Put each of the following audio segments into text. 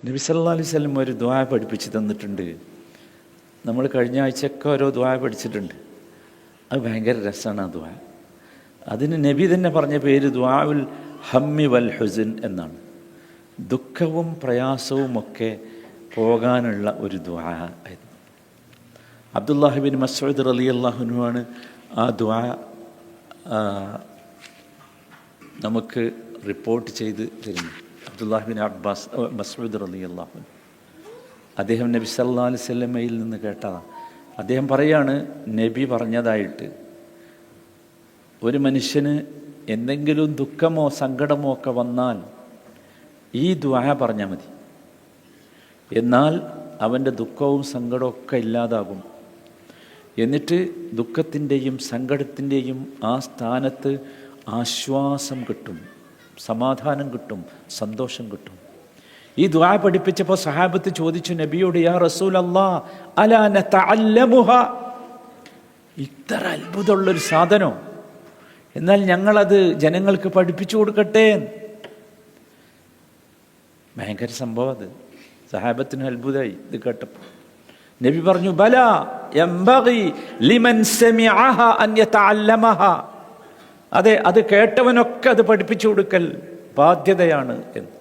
നബി സല്ലല്ലാഹു അലൈഹി വസല്ലം ഒരു ദുആ പഠിപ്പിച്ച് തന്നിട്ടുണ്ട്. നമ്മൾ കഴിഞ്ഞ ആഴ്ചയൊക്കെ ഓരോ ദുആ പഠിച്ചിട്ടുണ്ട്. അത് ഭയങ്കര രസമാണ് ആ ദുആ. അതിന് നബി തന്നെ പറഞ്ഞ പേര് ദുആഉൽ ഹമ്മി വൽ ഹുസ്ൻ എന്നാണ്. ദുഃഖവും പ്രയാസവും ഒക്കെ പോകാനുള്ള ഒരു ദുആ ആയിരുന്നു. അബ്ദുല്ലാഹി ബിൻ മസ്ഊദ് റളിയല്ലാഹു അൻഹു ആണ് ആ ദുആ നമുക്ക് റിപ്പോർട്ട് ചെയ്ത് തരുന്നു. അബ്ദുല്ലാഹി ബിൻ മസ്ഊദ് റളിയല്ലാഹു അൻഹു അദ്ദേഹം നബി സല്ലല്ലാഹു അലൈഹി വസല്ലമയിൽ നിന്ന് കേട്ടതാണ്. അദ്ദേഹം പറയാണ്, നബി പറഞ്ഞതായിട്ട് ഒരു മനുഷ്യന് എന്തെങ്കിലും ദുഃഖമോ സങ്കടമോ ഒക്കെ വന്നാൽ ഈ ദുആ പറഞ്ഞാൽ മതി, എന്നാൽ അവൻ്റെ ദുഃഖവും സങ്കടവും ഒക്കെ ഇല്ലാതാകും. എന്നിട്ട് ദുഃഖത്തിൻ്റെയും സങ്കടത്തിൻ്റെയും ആ സ്ഥാനത്ത് ആശ്വാസം കിട്ടും, സമാധാനം കിട്ടും, സന്തോഷം കിട്ടും. ഈ ദുആ പഠിപ്പിച്ചപ്പോൾ സഹാബത്ത് ചോദിച്ചു നബിയോട്, യാ റസൂലല്ലാഹ് അലാ നതഅല്ലമുഹ, ഇത്ര അത്ഭുതമുള്ളൊരു സാധനം, എന്നാൽ ഞങ്ങളത് ജനങ്ങൾക്ക് പഠിപ്പിച്ചു കൊടുക്കട്ടെ. ഭയങ്കര സംഭവം അത്. സഹാബത്തിന് അത്ഭുതമായി ഇത് കേട്ടപ്പോൾ. നബി പറഞ്ഞു, ബലാ യംബഗി ലിമൻ സമിഅഹ അൻ യതഅല്ലമഹ, അതെ, അത് കേട്ടവനൊക്കെ അത് പഠിപ്പിച്ചു കൊടുക്കൽ ബാധ്യതയാണ് എന്ന്.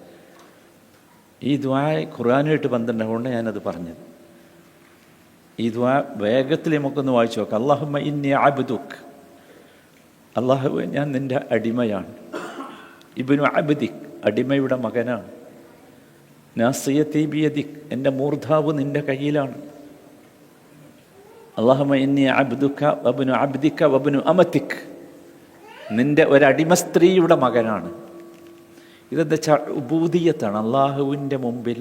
ഈ ദുആ ഖുർആനുമായിട്ട് ബന്ധമുണ്ട്, ഞാനത് പറഞ്ഞത്. ഈ ദുആ വേഗത്തിൽ നമുക്കൊന്ന് വായിച്ചു നോക്കാം. അല്ലാഹുമ്മ ഇന്നി അബ്ദുക്, അല്ലാഹുവേ ഞാൻ നിൻ്റെ അടിമയാണ്. ഇബ്നു അബ്ദിക്, അടിമയുടെ മകനാണ്. നാസിയതി ബിയദിക്, എൻ്റെ മൂർധാവ് നിൻ്റെ കയ്യിലാണ്. അല്ലാഹുമ്മ ഇന്നി അബ്ദുക വബ്നു അബ്ദിക വബ്നു അമതിക്, നിൻ്റെ ഒരടിമ സ്ത്രീയുടെ മകനാണ്. ഇതെന്താ വെച്ചാൽ ഉബൂദിയത്താണ്. അള്ളാഹുവിൻ്റെ മുമ്പിൽ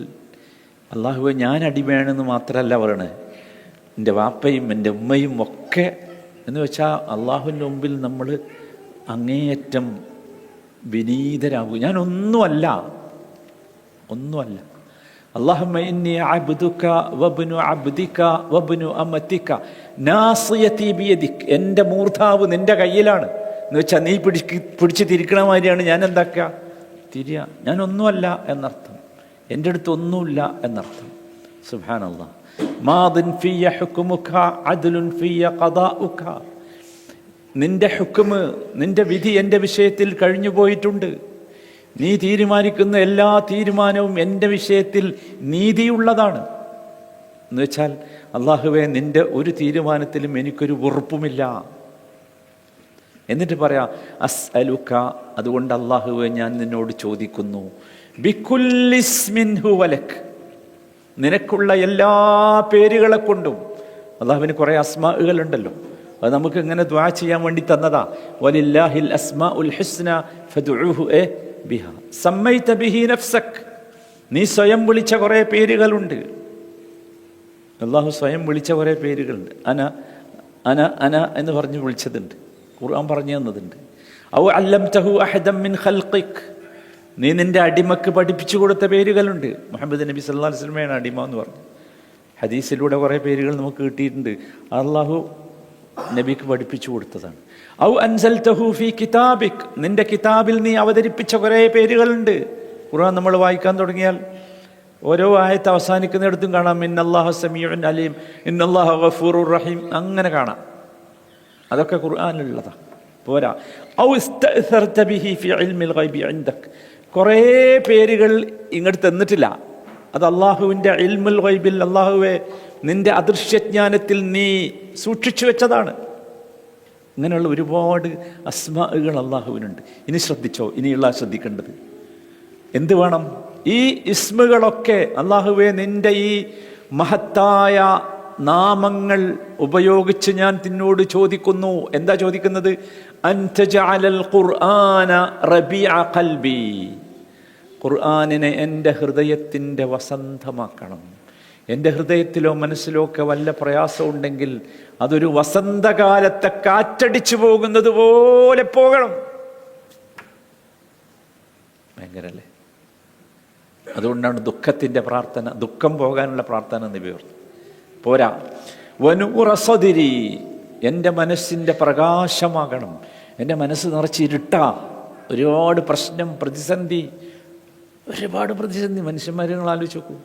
അള്ളാഹുവെ ഞാൻ അടിമയാണെന്ന് മാത്രമല്ല പറയണേ, എൻ്റെ വാപ്പയും എൻ്റെ ഉമ്മയും ഒക്കെ എന്ന് വെച്ചാൽ അള്ളാഹുവിൻ്റെ മുമ്പിൽ നമ്മൾ അങ്ങേയറ്റം വിനീതരാകും. ഞാൻ ഒന്നുമല്ല. അല്ലാഹുമ്മ ഇന്നി അബ്ദുക വബ്നു അബ്ദിക വബ്നു അമതിക നാസിയതി ബിയദിക്, എൻ്റെ മൂർധാവ് നിൻ്റെ കയ്യിലാണ് എന്ന് വെച്ചാൽ നീ പിടിച്ച് തിരിക്കണ മാതിരിയാണ് ഞാൻ എന്താക്കുക, തിരിയ. ഞാനൊന്നുമല്ല എന്നർത്ഥം, എൻ്റെ അടുത്ത് ഒന്നുമില്ല എന്നർത്ഥം. സുബ്ഹാനല്ലാഹ്. മാദിൻ ഫിയ ഹുക്മുക അദ്ലുൻ ഫിയ ഖദാഉക, നിൻ്റെ ഹുക്മ്, നിൻ്റെ വിധി എൻ്റെ വിഷയത്തിൽ കഴിഞ്ഞു പോയിട്ടുണ്ട്. നീ തീരുമാനിക്കുന്ന എല്ലാ തീരുമാനവും എൻ്റെ വിഷയത്തിൽ നീതിയുള്ളതാണ് എന്ന് വെച്ചാൽ അല്ലാഹുവേ നിൻ്റെ ഒരു തീരുമാനത്തിലും എനിക്കൊരു വെറുപ്പുമില്ല. എന്നിട്ട് പറയാം അസ്അലുക, അതുകൊണ്ട് അല്ലാഹുവേ ഞാൻ നിന്നോട് ചോദിക്കുന്നു, ബികുല്ലി ഇസ്മിൻ ഹുവ ലക്, നിനക്കുള്ള എല്ലാ പേരുകളെ കൊണ്ടും. അല്ലാഹുവിന് കുറേ അസ്മാഉകളുണ്ടല്ലോ, അത് നമുക്ക് ഇങ്ങനെ ദുആ ചെയ്യാൻ വേണ്ടി തന്നതാ. വലില്ലാഹിൽ അസ്മാഉൽ ഹുസ്ന ഫദ്ഉഹു ബിഹാ സമ്മൈത ബിഹി നഫ്സക്, നീ സ്വയം വിളിച്ച കുറേ പേരുകളുണ്ട്. അല്ലാഹു സ്വയം വിളിച്ച കുറേ പേരുകളുണ്ട്. അന അന അന എന്ന് പറഞ്ഞ് വിളിച്ചതുണ്ട്, ഖുർആൻ പറഞ്ഞു തന്നതുണ്ട്. ഔ അല്ലംതഹു അഹദൻ മിൻ ഖൽഖിക്, നീ നിന്റെ അടിമക്ക് പഠിപ്പിച്ചു കൊടുത്ത പേരുകളുണ്ട്. മുഹമ്മദ് നബി സല്ലല്ലാഹു അലൈഹി വസല്ലമയാണ് അടിമ എന്ന് പറഞ്ഞു. ഹദീസിലൂടെ കുറേ പേരുകൾ നമുക്ക് കിട്ടിയിട്ടുണ്ട്. അല്ലാഹു നബിക്ക് പഠിപ്പിച്ചു കൊടുത്തതാണ്. ഔ അൻസൽതഹു ഫീ കിതാബിക്, നിന്റെ കിതാബിൽ നീ അവതരിപ്പിച്ച കുറേ പേരുകളുണ്ട്. ഖുർആൻ നമ്മൾ വായിക്കാൻ തുടങ്ങിയാൽ ഓരോ ആയത്ത് അവസാനിക്കുന്നിടത്തും കാണാം ഇന്നല്ലാഹ സമീഉൻ അലീം, ഇന്നല്ലാഹ ഗഫൂറുർ റഹീം, അങ്ങനെ കാണാം. അതൊക്കെ ഖുർആനിലുള്ളതാണ്. പോരാ, ഔ ഇസ്തഅ്സർത ബിഹി ഫീ ഇൽമിൽ ഗൈബി ഇൻദക്, കുറേ പേരുകൾ ഇങ്ങോട്ട് തന്നിട്ടില്ല. അത് അള്ളാഹുവിൻ്റെ ഇൽമുൽ ഗൈബിൽ, അള്ളാഹുവെ നിൻ്റെ അദൃശ്യജ്ഞാനത്തിൽ നീ സൂക്ഷിച്ചു വെച്ചതാണ്. ഇങ്ങനെയുള്ള ഒരുപാട് അസ്മാഉകൾ അള്ളാഹുവിനുണ്ട്. ഇനി ശ്രദ്ധിച്ചോ, ഇനിയുള്ള ശ്രദ്ധിക്കേണ്ടത് എന്ത് വേണം? ഈ ഇസ്മുകളൊക്കെ അള്ളാഹുവെ നിൻ്റെ ഈ മഹത്തായ നാമങ്ങൾ ഉപയോഗിച്ച് ഞാൻ നിന്നോട് ചോദിക്കുന്നു. എന്താ ചോദിക്കുന്നത്? അൻത ജഅലൽ ഖുർആന റബീഅ ഖൽബി, ഖുർആനിനെ എൻ്റെ ഹൃദയത്തിൻ്റെ വസന്തമാക്കണം. എൻ്റെ ഹൃദയത്തിലോ മനസ്സിലോ ഒക്കെ വല്ല പ്രയാസം ഉണ്ടെങ്കിൽ അതൊരു വസന്തകാലത്തെ കാറ്റടിച്ചു പോകുന്നത് പോലെ പോകണം. ഭയങ്കരല്ലേ? അതുകൊണ്ടാണ് ദുഃഖത്തിൻ്റെ പ്രാർത്ഥന, ദുഃഖം പോകാനുള്ള പ്രാർത്ഥന നബി പറഞ്ഞു. പോരാ, വനൂറ സദ്രി, എൻ്റെ മനസ്സിൻ്റെ പ്രകാശമാകണം. എൻ്റെ മനസ്സ് നിറച്ച് ഇരുട്ടാ, ഒരുപാട് പ്രശ്നം, പ്രതിസന്ധി, ഒരുപാട് പ്രതിസന്ധി. മനുഷ്യന്മാരെ നിങ്ങൾ ആലോചിച്ച് നോക്കൂ.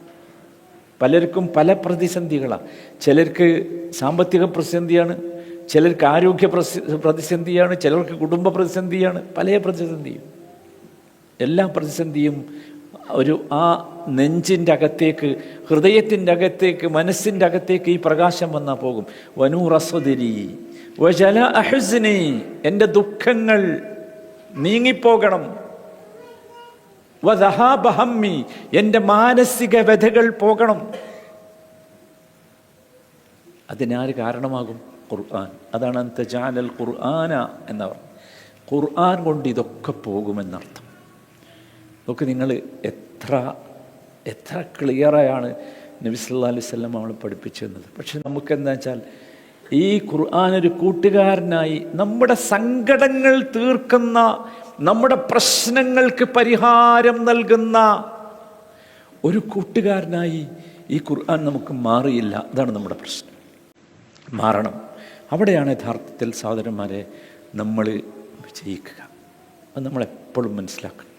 പലർക്കും പല പ്രതിസന്ധികളാണ്. ചിലർക്ക് സാമ്പത്തിക പ്രതിസന്ധിയാണ്, ചിലർക്ക് ആരോഗ്യ പ്രതിസന്ധിയാണ്, ചിലർക്ക് കുടുംബ പ്രതിസന്ധിയാണ്, പല പ്രതിസന്ധിയും. എല്ലാ പ്രതിസന്ധിയും ആ നെഞ്ചിൻ്റെ അകത്തേക്ക്, ഹൃദയത്തിൻ്റെ അകത്തേക്ക്, മനസ്സിൻ്റെ അകത്തേക്ക് ഈ പ്രകാശം വന്നാൽ പോകും. വനൂറസ്വദിരി വജല അഹ്സ്നി, എൻ്റെ ദുഃഖങ്ങൾ നീങ്ങിപ്പോകണം. വദഹാബ ഹമ്മി, എൻ്റെ മാനസിക വ്യഥകൾ പോകണം. അതിനാര് കാരണമാകും? ഖുർആൻ. അതാണ് അൻ തജഅലൽ ഖുർആന എന്ന് പറഞ്ഞത്. ഖുർആൻ കൊണ്ട് ഇതൊക്കെ പോകുമെന്നർത്ഥം. നോക്ക്, നിങ്ങൾ എത്ര ക്ലിയറായാണ് നബി സല്ലല്ലാഹു അലൈഹി വസല്ലം നമ്മളെ പഠിപ്പിച്ചു തന്നത്. പക്ഷെ നമുക്കെന്താ വെച്ചാൽ, ഈ ഖുർആൻ ഒരു കൂട്ടുകാരനായി, നമ്മുടെ സങ്കടങ്ങൾ തീർക്കുന്ന, നമ്മുടെ പ്രശ്നങ്ങൾക്ക് പരിഹാരം നൽകുന്ന ഒരു കൂട്ടുകാരനായി ഈ ഖുർആൻ നമുക്ക് മാറിയില്ല. അതാണ് നമ്മുടെ പ്രശ്നം. മാറണം. അവിടെയാണ് യഥാർത്ഥത്തിൽ സഹോദരന്മാരെ നമ്മൾ വിജയിക്കുക. അത് നമ്മളെപ്പോഴും മനസ്സിലാക്കണം.